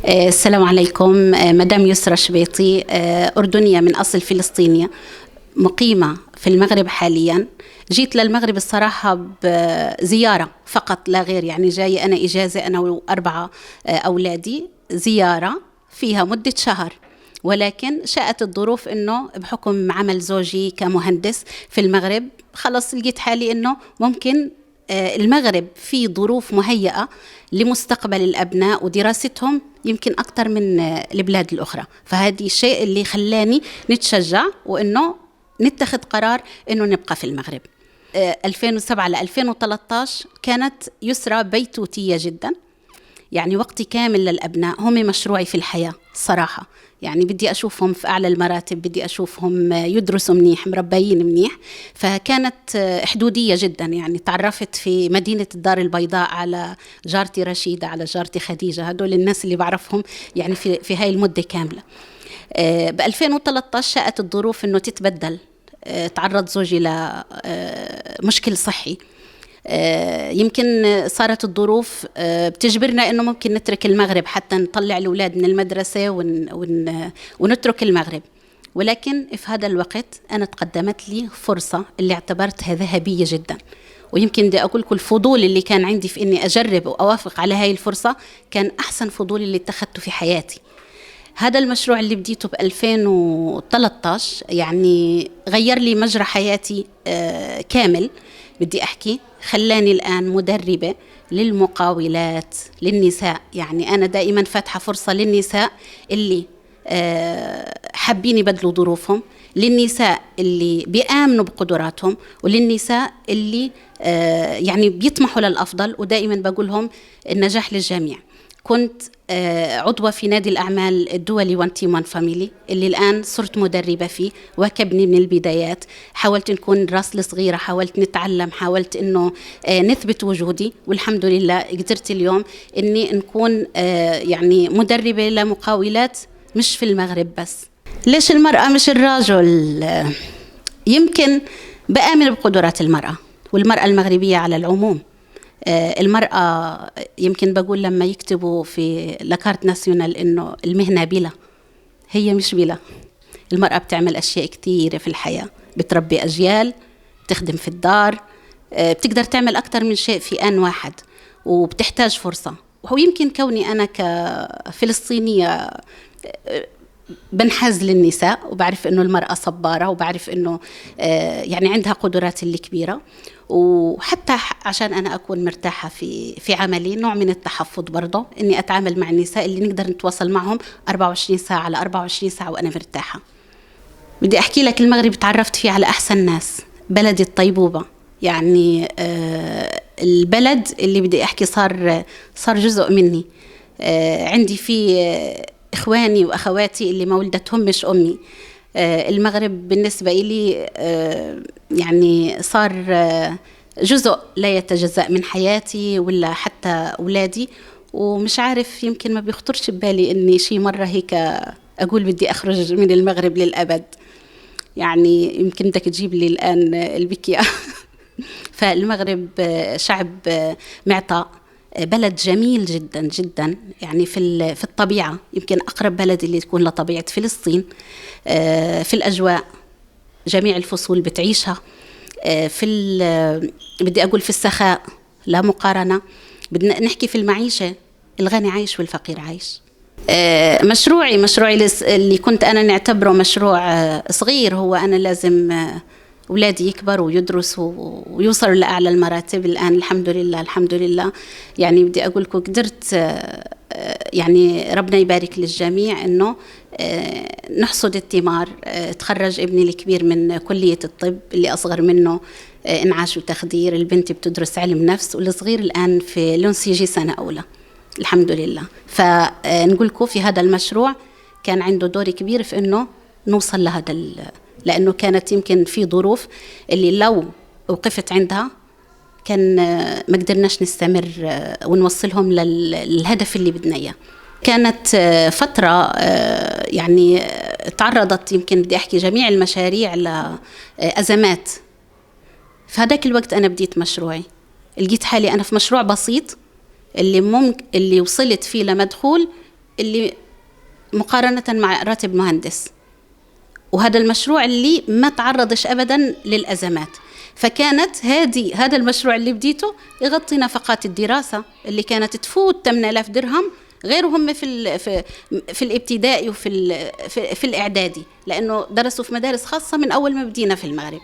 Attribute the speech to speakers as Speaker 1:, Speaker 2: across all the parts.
Speaker 1: السلام عليكم. مدام يسرى شبيطي، أردنية من أصل فلسطينية، مقيمة في المغرب حاليا. جيت للمغرب الصراحة بزيارة فقط لا غير، يعني جاي أنا إجازة أنا وأربعة أولادي، زيارة فيها مدة شهر. ولكن شاءت الظروف أنه بحكم عمل زوجي كمهندس في المغرب، خلص لقيت حالي أنه ممكن المغرب في ظروف مهيئة لمستقبل الأبناء ودراستهم يمكن أكثر من البلاد الأخرى. فهذه الشيء اللي خلاني نتشجع وأنه نتخذ قرار أنه نبقى في المغرب. 2007 ل 2013 كانت يسرى بيتوتية جدا، يعني وقتي كامل للأبناء، هم مشروعي في الحياة صراحة. يعني بدي أشوفهم في أعلى المراتب، بدي أشوفهم يدرسوا منيح، مربيين منيح. فكانت حدودية جدا. يعني تعرفت في مدينة الدار البيضاء على جارتي رشيدة، على جارتي خديجة، هدول الناس اللي بعرفهم يعني في هاي المدة كاملة. ب 2013 شاءت الظروف أنه تتبدل. تعرض زوجي لمشكل صحي. يمكن صارت الظروف بتجبرنا أنه ممكن نترك المغرب حتى نطلع الأولاد من المدرسة ونترك المغرب. ولكن في هذا الوقت أنا تقدمت لي فرصة اللي اعتبرتها ذهبية جدا، ويمكن بدي أقول لكم الفضول اللي كان عندي في أني أجرب وأوافق على هاي الفرصة كان أحسن فضول اللي اتخذته في حياتي. هذا المشروع اللي بديته ب 2013 يعني غير لي مجرى حياتي كامل. بدي أحكي خلاني الآن مدربة للمقاولات للنساء. يعني أنا دائما فاتحة فرصة للنساء اللي حابين يبدلوا ظروفهم، للنساء اللي بيآمنوا بقدراتهم، وللنساء اللي يعني بيطمحوا للأفضل. ودائما بقولهم النجاح للجميع. كنت عضوة في نادي الأعمال الدولي 1 Team 1 Family اللي الآن صرت مدربة فيه، واكبني من البدايات. حاولت نكون راس الصغيرة، حاولت نتعلم، حاولت إنه نثبت وجودي، والحمد لله قدرت اليوم إني نكون يعني مدربة لمقاولات مش في المغرب بس. ليش المرأة مش الرجل؟ يمكن بآمن بقدرات المرأة والمرأة المغربية على العموم. المرأة يمكن بقول لما يكتبوا في لاكارت ناسيونال إنه المهنة بلا، هي مش بلا. المرأة بتعمل أشياء كتيرة في الحياة، بتربي أجيال، بتخدم في الدار، بتقدر تعمل أكتر من شيء في آن واحد، وبتحتاج فرصة. ويمكن كوني أنا كفلسطينية بنحاز للنساء، وبعرف إنه المرأة صبارة، وبعرف إنه يعني عندها قدرات اللي كبيرة. وحتى عشان أنا أكون مرتاحة في عملي، نوع من التحفظ برضه إني أتعامل مع النساء اللي نقدر نتواصل معهم 24 ساعة على 24 ساعة وأنا مرتاحة. بدي أحكي لك المغرب تعرفت فيه على أحسن ناس، بلدي الطيبوبة. يعني البلد اللي بدي أحكي صار جزء مني. عندي فيه إخواني وأخواتي اللي ما ولدتهم مش أمي. المغرب بالنسبة إلي يعني صار جزء لا يتجزأ من حياتي ولا حتى أولادي. ومش عارف، يمكن ما بيخطرش ببالي إني شي مرة هيك أقول بدي أخرج من المغرب للأبد. يعني يمكن بدك تجيب لي الآن البكية. فالمغرب شعب معطاء، بلد جميل جدا جدا. يعني في الطبيعة يمكن أقرب بلد اللي تكون لطبيعة فلسطين. في الأجواء جميع الفصول بتعيشها. بدي أقول في السخاء لا مقارنة. بدنا نحكي في المعيشة، الغني عايش والفقير عايش. مشروعي اللي كنت أنا نعتبره مشروع صغير، هو أنا لازم أولادي يكبروا ويدرسوا ويوصلوا لأعلى المراتب. الآن الحمد لله الحمد لله. يعني بدي أقول لكم قدرت، يعني ربنا يبارك للجميع، إنه نحصد الثمار. تخرج ابني الكبير من كلية الطب، اللي أصغر منه إنعاش وتخدير، البنت بتدرس علم نفس، والصغير الآن في لونسيجي سنة أولى الحمد لله. فنقول لكم في هذا المشروع كان عنده دور كبير في إنه نوصل لهذا، لأنه كانت يمكن في ظروف اللي لو وقفت عندها كان ما قدرناش نستمر ونوصلهم للهدف اللي بدنا إياه. كانت فترة يعني تعرضت، يمكن بدي أحكي جميع المشاريع لأزمات. في هذاك الوقت أنا بديت مشروعي، لقيت حالي أنا في مشروع بسيط اللي وصلت فيه لمدخول اللي مقارنة مع راتب مهندس، وهذا المشروع اللي ما تعرضش أبدا للأزمات. فكانت هذا المشروع اللي بديته يغطي نفقات الدراسة اللي كانت تفوت 8000 درهم، غيرهم في الابتدائي في الإعدادي، لأنه درسوا في مدارس خاصة من أول ما بدينا في المغرب.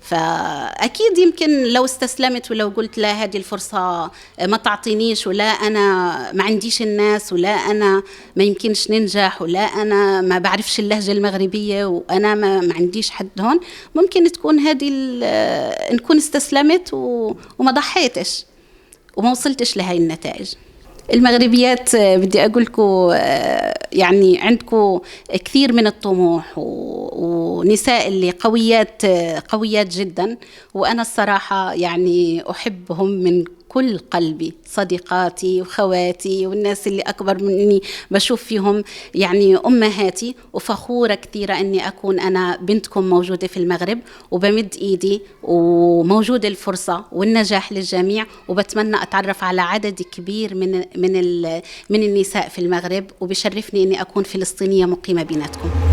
Speaker 1: فأكيد يمكن لو استسلمت ولو قلت لا هذه الفرصة ما تعطينيش، ولا أنا ما عنديش الناس، ولا أنا ما يمكنش ننجح، ولا أنا ما بعرفش اللهجة المغربية، وأنا ما عنديش حد هون، ممكن تكون نكون استسلمت وما ضحيتش وما وصلتش لهاي النتائج. المغربيات بدي أقول لكم يعني عندكم كثير من الطموح ونساء اللي قويات جدا، وأنا الصراحة يعني أحبهم من كل قلبي، صديقاتي وخواتي والناس اللي أكبر مني بشوف فيهم يعني أمهاتي، وفخورة كثيرة أني أكون أنا بنتكم موجودة في المغرب، وبمد إيدي وموجودة الفرصة والنجاح للجميع، وبتمنى أتعرف على عدد كبير من النساء في المغرب، وبشرفني أني أكون فلسطينية مقيمة بيناتكم.